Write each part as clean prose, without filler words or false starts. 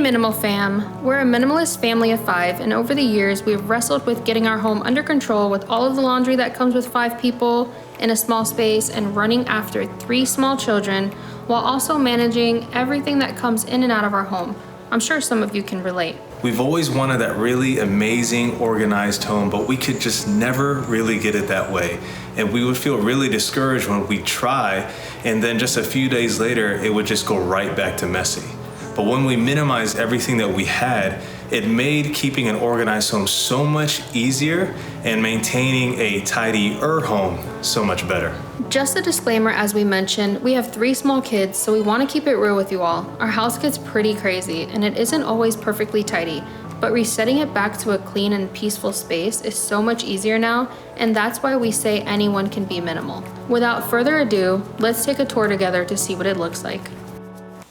Minimal Fam, we're a minimalist family of 5, and over the years we've wrestled with getting our home under control with all of the laundry that comes with 5 people in a small space and running after 3 small children while also managing everything that comes in and out of our home. I'm sure some of you can relate. We've always wanted that really amazing, organized home, but we could just never really get it that way. And we would feel really discouraged when we try, and then just a few days later, it would just go right back to messy. But when we minimized everything that we had, it made keeping an organized home so much easier and maintaining a tidier home so much better. Just a disclaimer, as we mentioned, we have 3 small kids, so we want to keep it real with you all. Our house gets pretty crazy and it isn't always perfectly tidy, but resetting it back to a clean and peaceful space is so much easier now, and that's why we say anyone can be minimal. Without further ado, let's take a tour together to see what it looks like.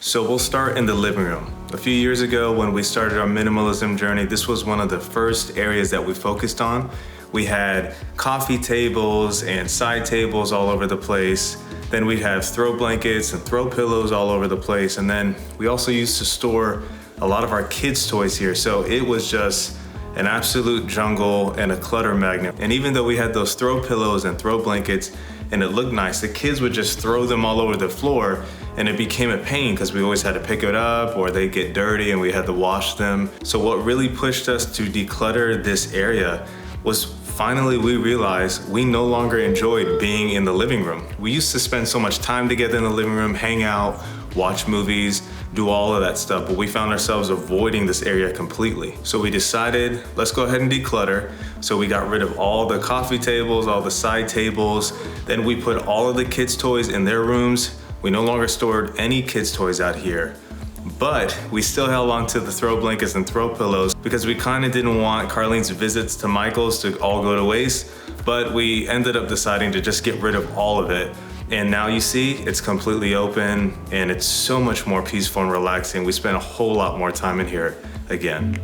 So we'll start in the living room. A few years ago when we started our minimalism journey, this was one of the first areas that we focused on. We had coffee tables and side tables all over the place. Then we'd have throw blankets and throw pillows all over the place. And then we also used to store a lot of our kids' toys here. So it was just an absolute jungle and a clutter magnet. And even though we had those throw pillows and throw blankets and it looked nice, the kids would just throw them all over the floor, and it became a pain because we always had to pick it up or they get dirty and we had to wash them. So what really pushed us to declutter this area was finally we realized we no longer enjoyed being in the living room. We used to spend so much time together in the living room, hang out, watch movies, do all of that stuff, but we found ourselves avoiding this area completely. So we decided, let's go ahead and declutter. So we got rid of all the coffee tables, all the side tables. Then we put all of the kids' toys in their rooms. We no longer stored any kids' toys out here, but we still held on to the throw blankets and throw pillows because we kind of didn't want Carlene's visits to Michael's to all go to waste, but we ended up deciding to just get rid of all of it. And now you see, it's completely open and it's so much more peaceful and relaxing. We spend a whole lot more time in here again.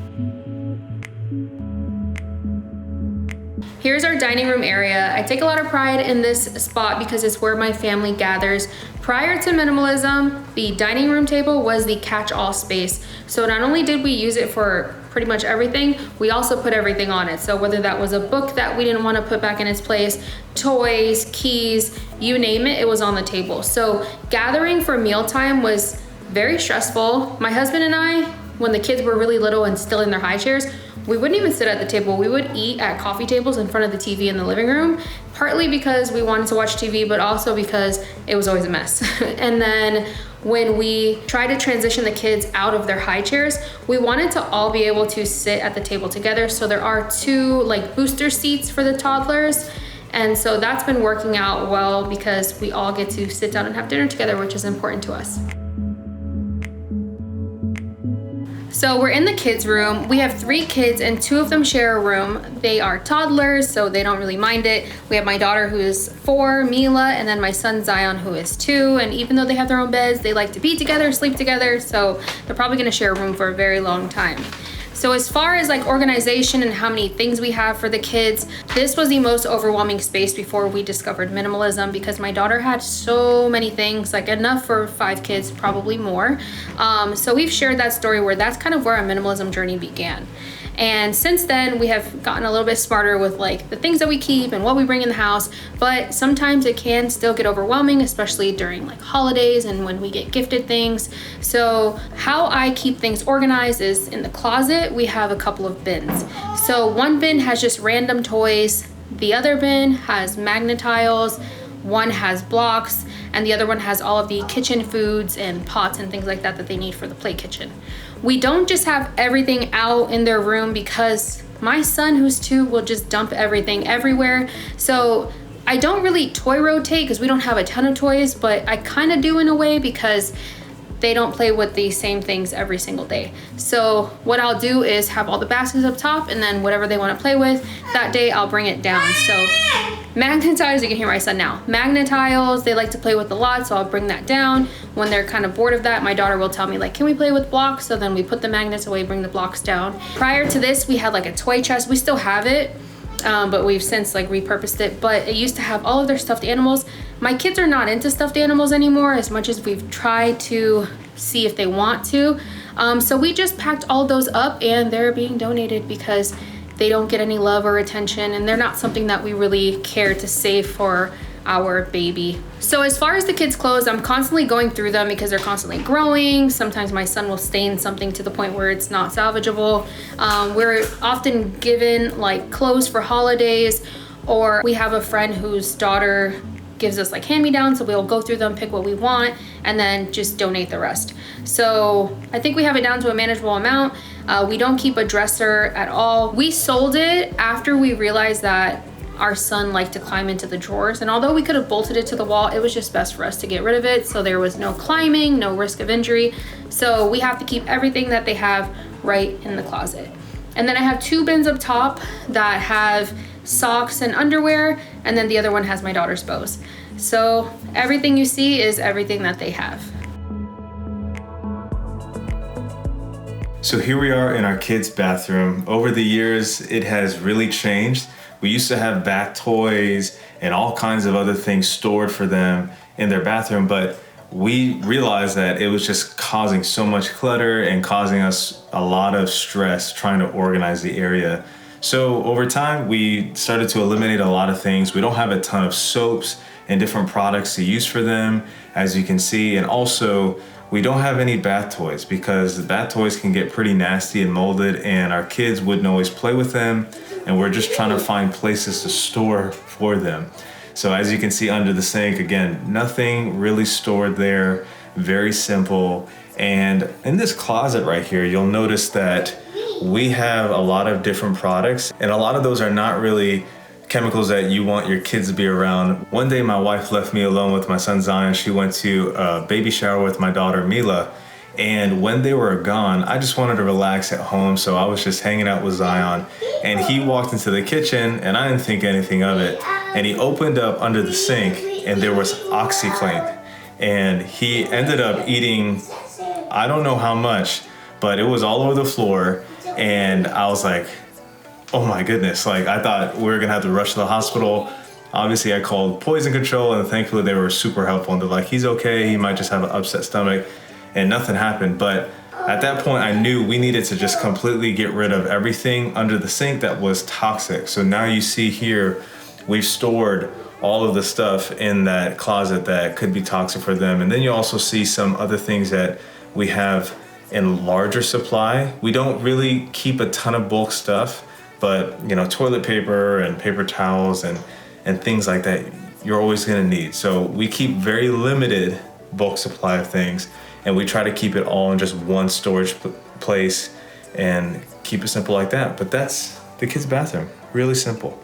Here's our dining room area. I take a lot of pride in this spot because it's where my family gathers. Prior to minimalism, the dining room table was the catch-all space. So not only did we use it for pretty much everything, we also put everything on it. So whether that was a book that we didn't want to put back in its place, toys, keys, you name it, it was on the table. So gathering for mealtime was very stressful. My husband and I, when the kids were really little and still in their high chairs, we wouldn't even sit at the table. We would eat at coffee tables in front of the TV in the living room, partly because we wanted to watch TV, but also because it was always a mess. And then when we tried to transition the kids out of their high chairs, we wanted to all be able to sit at the table together. So there are 2 like booster seats for the toddlers. And so that's been working out well because we all get to sit down and have dinner together, which is important to us. So we're in the kids' room. We have 3 kids and 2 of them share a room. They are toddlers, so they don't really mind it. We have my daughter who is 4, Mila, and then my son Zion who is 2. And even though they have their own beds, they like to be together, sleep together. So they're probably gonna share a room for a very long time. So as far as like organization and how many things we have for the kids, this was the most overwhelming space before we discovered minimalism because my daughter had so many things, like enough for 5 kids, probably more. So we've shared that story where that's kind of where our minimalism journey began. And since then, we have gotten a little bit smarter with like the things that we keep and what we bring in the house, but sometimes it can still get overwhelming, especially during like holidays and when we get gifted things. So how I keep things organized is in the closet, we have a couple of bins. So one bin has just random toys, the other bin has magnet tiles, one has blocks, and the other one has all of the kitchen foods and pots and things like that that they need for the play kitchen. We don't just have everything out in their room because my son, who's 2, will just dump everything everywhere. So I don't really toy rotate because we don't have a ton of toys, but I kind of do in a way because they don't play with the same things every single day. So what I'll do is have all the baskets up top, and then whatever they want to play with that day, I'll bring it down. So magnet tiles, you can hear my son now. Magnet tiles, they like to play with a lot, so I'll bring that down. When they're kind of bored of that, my daughter will tell me like, can we play with blocks? So then we put the magnets away, bring the blocks down. Prior to this, we had like a toy chest. We still have it, but we've since like repurposed it. But it used to have all of their stuffed animals. My kids are not into stuffed animals anymore as much as we've tried to see if they want to. So we just packed all those up and they're being donated because they don't get any love or attention and they're not something that we really care to save for our baby. So as far as the kids' clothes, I'm constantly going through them because they're constantly growing. Sometimes my son will stain something to the point where it's not salvageable. We're often given like clothes for holidays, or we have a friend whose daughter gives us like hand-me-downs, so we'll go through them, pick what we want, and then just donate the rest. So I think we have it down to a manageable amount. We don't keep a dresser at all. We sold it after we realized that our son liked to climb into the drawers, and although we could have bolted it to the wall, it was just best for us to get rid of it, so there was no climbing, no risk of injury. So we have to keep everything that they have right in the closet. And then I have 2 bins up top that have socks and underwear, and then the other one has my daughter's bows. So everything you see is everything that they have. So here we are in our kids' bathroom. Over the years, it has really changed. We used to have bath toys and all kinds of other things stored for them in their bathroom, but we realized that it was just causing so much clutter and causing us a lot of stress trying to organize the area. So over time, we started to eliminate a lot of things. We don't have a ton of soaps and different products to use for them, as you can see. And also, we don't have any bath toys because the bath toys can get pretty nasty and molded, and our kids wouldn't always play with them. And we're just trying to find places to store for them. So as you can see under the sink, again, nothing really stored there, very simple. And in this closet right here, you'll notice that we have a lot of different products, and a lot of those are not really chemicals that you want your kids to be around. One day my wife left me alone with my son Zion. She went to a baby shower with my daughter Mila, and when they were gone, I just wanted to relax at home, so I was just hanging out with Zion, and he walked into the kitchen and I didn't think anything of it, and he opened up under the sink and there was OxyClean, and he ended up eating I don't know how much, but it was all over the floor. And I was like, oh my goodness, like I thought we were gonna have to rush to the hospital. Obviously I called poison control and thankfully they were super helpful, and they're like, he's okay, he might just have an upset stomach, and nothing happened. But at that point I knew we needed to just completely get rid of everything under the sink that was toxic. So now you see here, we've stored all of the stuff in that closet that could be toxic for them. And then you also see some other things that we have in larger supply. We don't really keep a ton of bulk stuff, but you know, toilet paper and paper towels and things like that, you're always gonna need. So we keep very limited bulk supply of things, and we try to keep it all in just one storage place and keep it simple like that. But that's the kids' bathroom, really simple.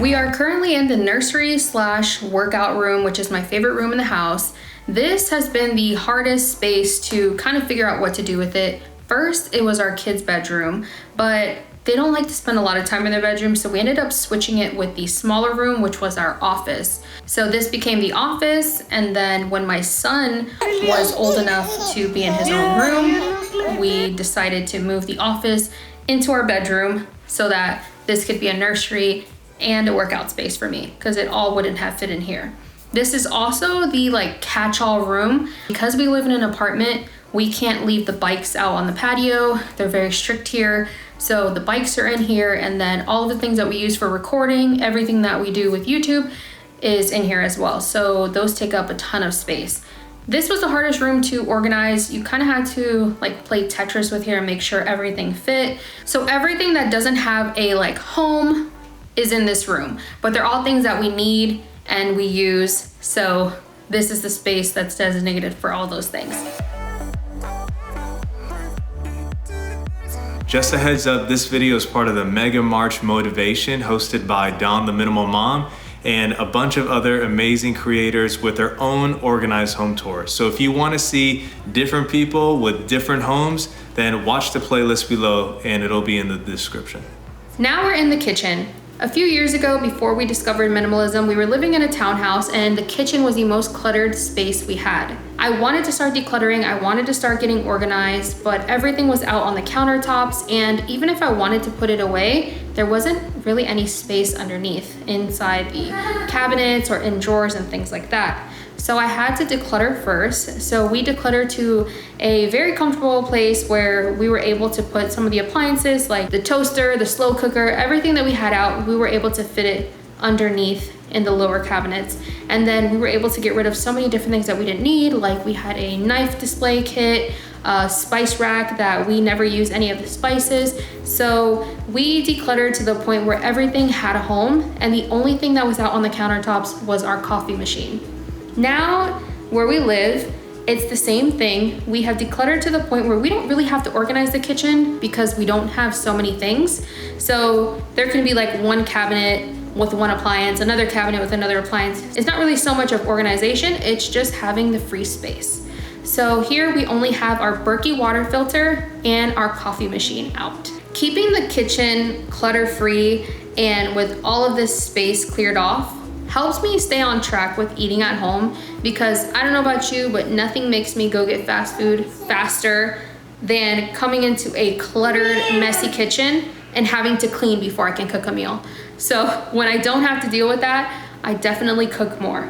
We are currently in the nursery/workout room, which is my favorite room in the house. This has been the hardest space to kind of figure out what to do with it. First, it was our kids' bedroom, but they don't like to spend a lot of time in their bedroom, so we ended up switching it with the smaller room, which was our office. So this became the office, and then when my son was old enough to be in his own room, we decided to move the office into our bedroom so that this could be a nursery and a workout space for me, because it all wouldn't have fit in here. This is also the like catch-all room. Because we live in an apartment, we can't leave the bikes out on the patio. They're very strict here. So the bikes are in here, and then all of the things that we use for recording, everything that we do with YouTube is in here as well. So those take up a ton of space. This was the hardest room to organize. You kind of had to like play Tetris with here and make sure everything fit. So everything that doesn't have a like home is in this room, but they're all things that we need and we use. So this is the space that's designated for all those things. Just a heads up, this video is part of the Mega March Motivation hosted by Dawn the Minimal Mom and a bunch of other amazing creators with their own organized home tours. So if you want to see different people with different homes, then watch the playlist below and it'll be in the description. Now we're in the kitchen. A few years ago, before we discovered minimalism, we were living in a townhouse and the kitchen was the most cluttered space we had. I wanted to start decluttering, I wanted to start getting organized, but everything was out on the countertops, and even if I wanted to put it away, there wasn't really any space underneath, inside the cabinets or in drawers and things like that. So I had to declutter first. So we decluttered to a very comfortable place where we were able to put some of the appliances like the toaster, the slow cooker, everything that we had out, we were able to fit it underneath in the lower cabinets. And then we were able to get rid of so many different things that we didn't need. Like we had a knife display kit, a spice rack that we never use any of the spices. So we decluttered to the point where everything had a home, and the only thing that was out on the countertops was our coffee machine. Now, where we live, it's the same thing. We have decluttered to the point where we don't really have to organize the kitchen because we don't have so many things. So there can be like one cabinet with one appliance, another cabinet with another appliance. It's not really so much of organization, it's just having the free space. So here we only have our Berkey water filter and our coffee machine out. Keeping the kitchen clutter-free and with all of this space cleared off helps me stay on track with eating at home, because I don't know about you, but nothing makes me go get fast food faster than coming into a cluttered, messy kitchen and having to clean before I can cook a meal. So when I don't have to deal with that, I definitely cook more.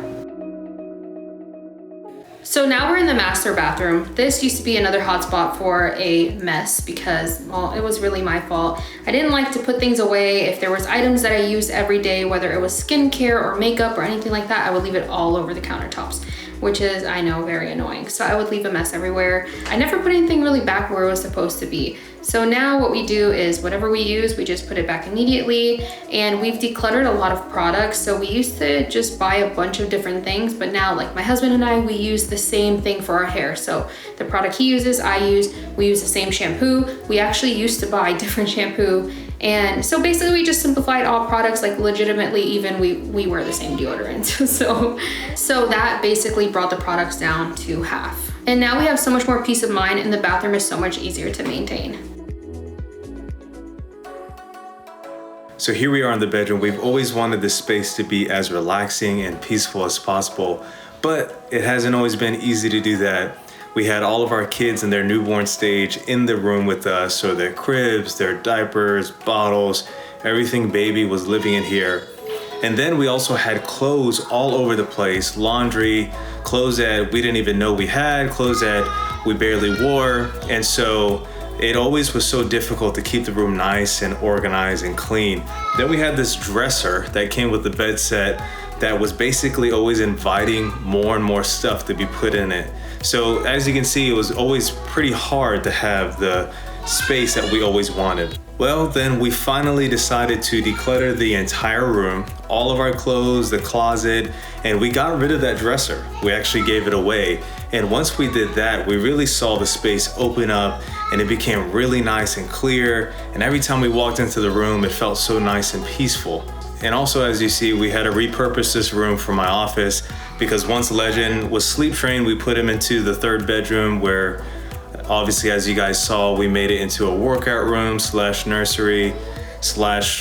So now we're in the master bathroom. This used to be another hotspot for a mess because, well, it was really my fault. I didn't like to put things away. If there was items that I used every day, whether it was skincare or makeup or anything like that, I would leave it all over the countertops, which is, I know, very annoying. So I would leave a mess everywhere. I never put anything really back where it was supposed to be. So now what we do is whatever we use, we just put it back immediately. And we've decluttered a lot of products. So we used to just buy a bunch of different things, but now like my husband and I, we use the same thing for our hair. So the product he uses, I use, we use the same shampoo. We actually used to buy different shampoo. And so basically we just simplified all products, like legitimately even we wear the same deodorant. So that basically brought the products down to half. And now we have so much more peace of mind, and the bathroom is so much easier to maintain. So here we are in the bedroom. We've always wanted this space to be as relaxing and peaceful as possible, but it hasn't always been easy to do that. We had all of our kids in their newborn stage in the room with us, so their cribs, their diapers, bottles, everything baby was living in here. And then we also had clothes all over the place, laundry, clothes that we didn't even know we had, clothes that we barely wore. And so it always was so difficult to keep the room nice and organized and clean. Then we had this dresser that came with the bed set that was basically always inviting more and more stuff to be put in it. So as you can see, it was always pretty hard to have the space that we always wanted. Well, then we finally decided to declutter the entire room, all of our clothes, the closet, and we got rid of that dresser. We actually gave it away. And once we did that, we really saw the space open up and it became really nice and clear. And every time we walked into the room, it felt so nice and peaceful. And also, as you see, we had to repurpose this room for my office because once Legend was sleep trained, we put him into the third bedroom where obviously, as you guys saw, we made it into a workout room / nursery /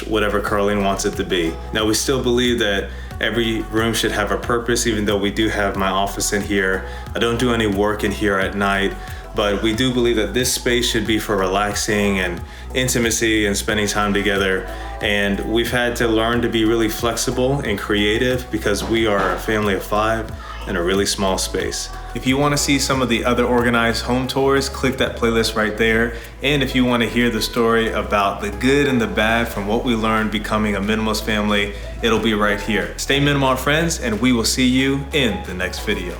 whatever Carlene wants it to be. Now, we still believe that every room should have a purpose, even though we do have my office in here. I don't do any work in here at night, but we do believe that this space should be for relaxing and intimacy and spending time together. And we've had to learn to be really flexible and creative because we are a family of 5 in a really small space. If you want to see some of the other organized home tours, click that playlist right there. And if you want to hear the story about the good and the bad from what we learned becoming a minimalist family, it'll be right here. Stay minimal, friends, and we will see you in the next video.